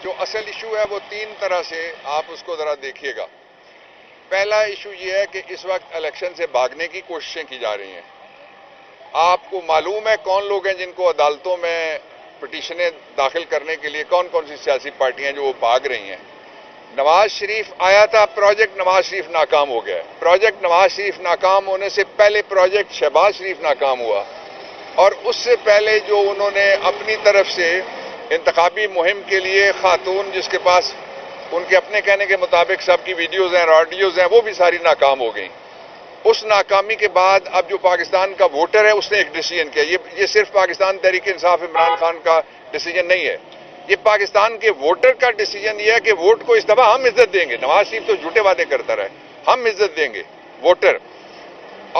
جو اصل ایشو ہے وہ تین طرح سے آپ اس کو ذرا دیکھیے گا۔ پہلا ایشو یہ ہے کہ اس وقت الیکشن سے بھاگنے کی کوششیں کی جا رہی ہیں۔ آپ کو معلوم ہے کون لوگ ہیں جن کو عدالتوں میں پٹیشنیں داخل کرنے کے لیے کون کون سی سیاسی پارٹیاں جو وہ بھاگ رہی ہیں۔ نواز شریف آیا تھا، پروجیکٹ نواز شریف ناکام ہو گیا۔ پروجیکٹ نواز شریف ناکام ہونے سے پہلے پروجیکٹ شہباز شریف ناکام ہوا، اور اس سے پہلے جو انہوں نے اپنی طرف سے انتخابی مہم کے لیے خاتون جس کے پاس ان کے اپنے کہنے کے مطابق سب کی ویڈیوز ہیں، آڈیوز ہیں، وہ بھی ساری ناکام ہو گئیں۔ اس ناکامی کے بعد اب جو پاکستان کا ووٹر ہے اس نے ایک ڈیسیجن کیا۔ یہ صرف پاکستان تحریک انصاف عمران خان کا ڈیسیجن نہیں ہے، یہ پاکستان کے ووٹر کا ڈیسیجن یہ ہے کہ ووٹ کو اس دفعہ ہم عزت دیں گے۔ نواز شریف تو جھوٹے وعدے کرتا رہے، ہم عزت دیں گے ووٹر،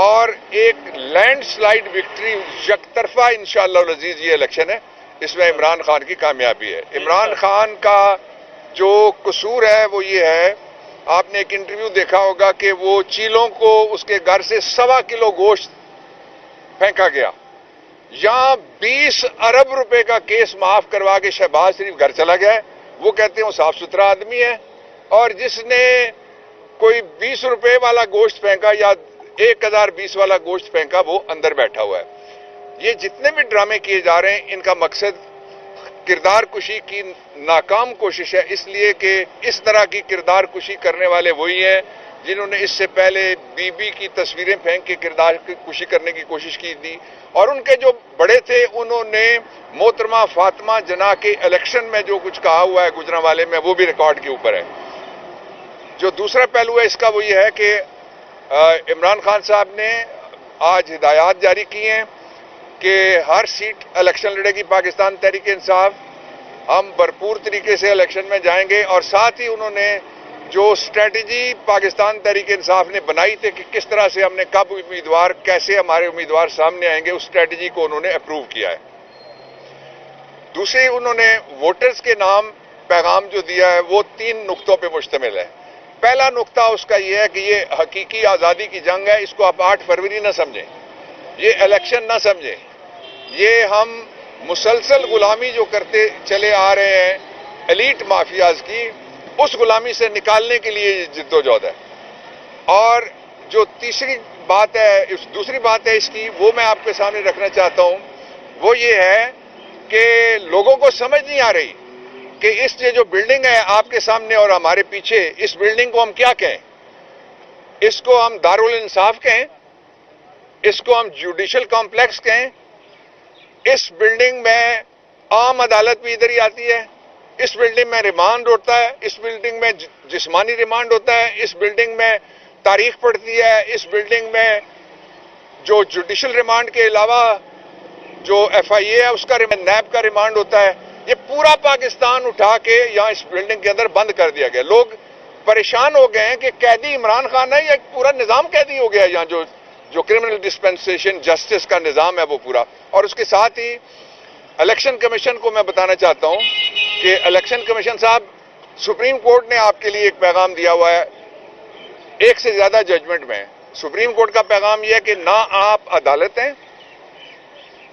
اور ایک لینڈ سلائیڈ وکٹری یک طرفہ انشاءاللہ العزیز یہ الیکشن ہے، اس میں عمران خان کی کامیابی ہے۔ عمران خان کا جو قصور ہے وہ یہ ہے، آپ نے ایک انٹرویو دیکھا ہوگا کہ وہ چیلوں کو اس کے گھر سے 1.25 کلو گوشت پھینکا گیا، یہاں 20 ارب روپے کا کیس معاف کروا کے شہباز شریف گھر چلا گیا ہے۔ وہ کہتے ہیں وہ صاف ستھرا آدمی ہے، اور جس نے کوئی 20 روپے والا گوشت پھینکا یا 1020 والا گوشت پھینکا وہ اندر بیٹھا ہوا ہے۔ یہ جتنے بھی ڈرامے کیے جا رہے ہیں ان کا مقصد کردار کشی کی ناکام کوشش ہے، اس لیے کہ اس طرح کی کردار کشی کرنے والے وہی ہیں جنہوں نے اس سے پہلے بی بی کی تصویریں پھینک کے کردار کشی کرنے کی کوشش کی تھی، اور ان کے جو بڑے تھے انہوں نے محترمہ فاطمہ جناح کے الیکشن میں جو کچھ کہا ہوا ہے گجرانوالے میں وہ بھی ریکارڈ کے اوپر ہے۔ جو دوسرا پہلو ہے اس کا وہ یہ ہے کہ عمران خان صاحب نے آج ہدایات جاری کی ہیں کہ ہر سیٹ الیکشن لڑے گی پاکستان تحریک انصاف، ہم بھرپور طریقے سے الیکشن میں جائیں گے، اور ساتھ ہی انہوں نے جو اسٹریٹجی پاکستان تحریک انصاف نے بنائی تھی کہ کس طرح سے ہم نے کب امیدوار کیسے ہمارے امیدوار سامنے آئیں گے، اس اسٹریٹجی کو انہوں نے اپروو کیا ہے۔ دوسرے انہوں نے ووٹرز کے نام پیغام جو دیا ہے وہ 3 نقطوں پہ مشتمل ہے۔ پہلا نقطہ اس کا یہ ہے کہ یہ حقیقی آزادی کی جنگ ہے، اس کو آپ 8 فروری نہ سمجھیں، یہ الیکشن نہ سمجھیں، یہ ہم مسلسل غلامی جو کرتے چلے آ رہے ہیں ایلیٹ مافیاز کی، اس غلامی سے نکالنے کے لیے یہ جدوجہد ہے۔ اور جو دوسری بات ہے اس کی، وہ میں آپ کے سامنے رکھنا چاہتا ہوں، وہ یہ ہے کہ لوگوں کو سمجھ نہیں آ رہی کہ اس جو بلڈنگ ہے آپ کے سامنے اور ہمارے پیچھے، اس بلڈنگ کو ہم کیا کہیں؟ اس کو ہم دارالانصاف کہیں؟ اس کو ہم جوڈیشل کمپلیکس کہیں؟ اس بلڈنگ میں عام عدالت بھی ادھر ہی آتی ہے، اس بلڈنگ میں ریمانڈ ہوتا ہے، اس بلڈنگ میں جسمانی ریمانڈ ہوتا ہے، اس بلڈنگ میں تاریخ پڑتی ہے، اس بلڈنگ میں جو جوڈیشل ریمانڈ کے علاوہ جو ایف آئی اے ہے اس کا نیب کا ریمانڈ ہوتا ہے۔ یہ پورا پاکستان اٹھا کے یہاں اس بلڈنگ کے اندر بند کر دیا گیا۔ لوگ پریشان ہو گئے ہیں کہ قیدی عمران خان ہے یا پورا نظام قیدی ہو گیا ہے، یہاں جو کرمنل ڈسپینسیشن جسٹس کا نظام ہے وہ پورا۔ اور اس کے ساتھ ہی الیکشن کمیشن کو میں بتانا چاہتا ہوں کہ الیکشن کمیشن صاحب، سپریم کورٹ نے آپ کے لیے ایک پیغام دیا ہوا ہے 1 سے زیادہ ججمنٹ میں۔ سپریم کورٹ کا پیغام یہ ہے کہ نہ آپ عدالت ہیں،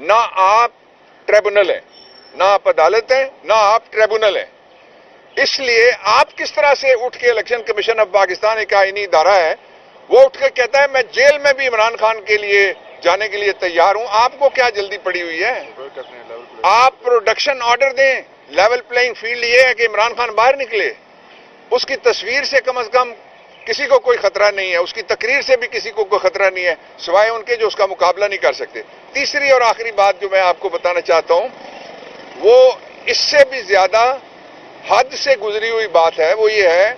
نہ آپ ٹریبونل ہیں، نہ آپ عدالت ہیں، نہ آپ ٹریبونل ہیں۔ اس لیے آپ کس طرح سے اٹھ کے الیکشن کمیشن آف پاکستان ایک آئینی ادارہ ہے، وہ اٹھ کے کہتا ہے میں جیل میں بھی عمران خان کے لیے جانے کے لیے تیار ہوں؟ آپ کو کیا جلدی پڑی ہوئی ہے؟ آپ پروڈکشن آرڈر دیں۔ لیول پلینگ فیلڈ یہ ہے کہ عمران خان باہر نکلے، اس کی تصویر سے کم از کم کسی کو کوئی خطرہ نہیں ہے، اس کی تقریر سے بھی کسی کو کوئی خطرہ نہیں ہے، سوائے ان کے جو اس کا مقابلہ نہیں کر سکتے۔ تیسری اور آخری بات جو میں آپ کو بتانا چاہتا ہوں وہ اس سے بھی زیادہ حد سے گزری ہوئی بات ہے، وہ یہ ہے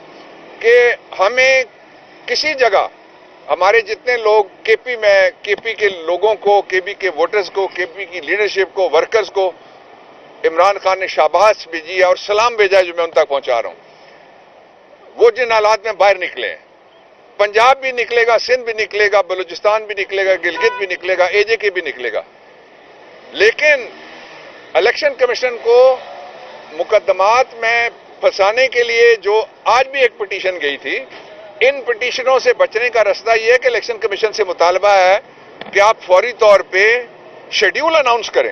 کہ ہمیں کسی جگہ ہمارے جتنے لوگ کے پی کے لوگوں کو، کے پی کے ووٹرز کو، کے پی کی لیڈرشپ کو، ورکرز کو عمران خان نے شاباش بھیجی ہے اور سلام بھیجا ہے جو میں ان تک پہنچا رہا ہوں۔ وہ جن حالات میں باہر نکلے ہیں، پنجاب بھی نکلے گا، سندھ بھی نکلے گا، بلوچستان بھی نکلے گا، گلگت بھی نکلے گا، اے جے کے بھی نکلے گا، لیکن الیکشن کمیشن کو مقدمات میں پھنسانے کے لیے جو آج بھی ایک پٹیشن گئی تھی، ان پٹیشنوں سے بچنے کا راستہ یہ ہے کہ الیکشن کمیشن سے مطالبہ ہے کہ آپ فوری طور پہ شیڈیول اناؤنس کریں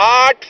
8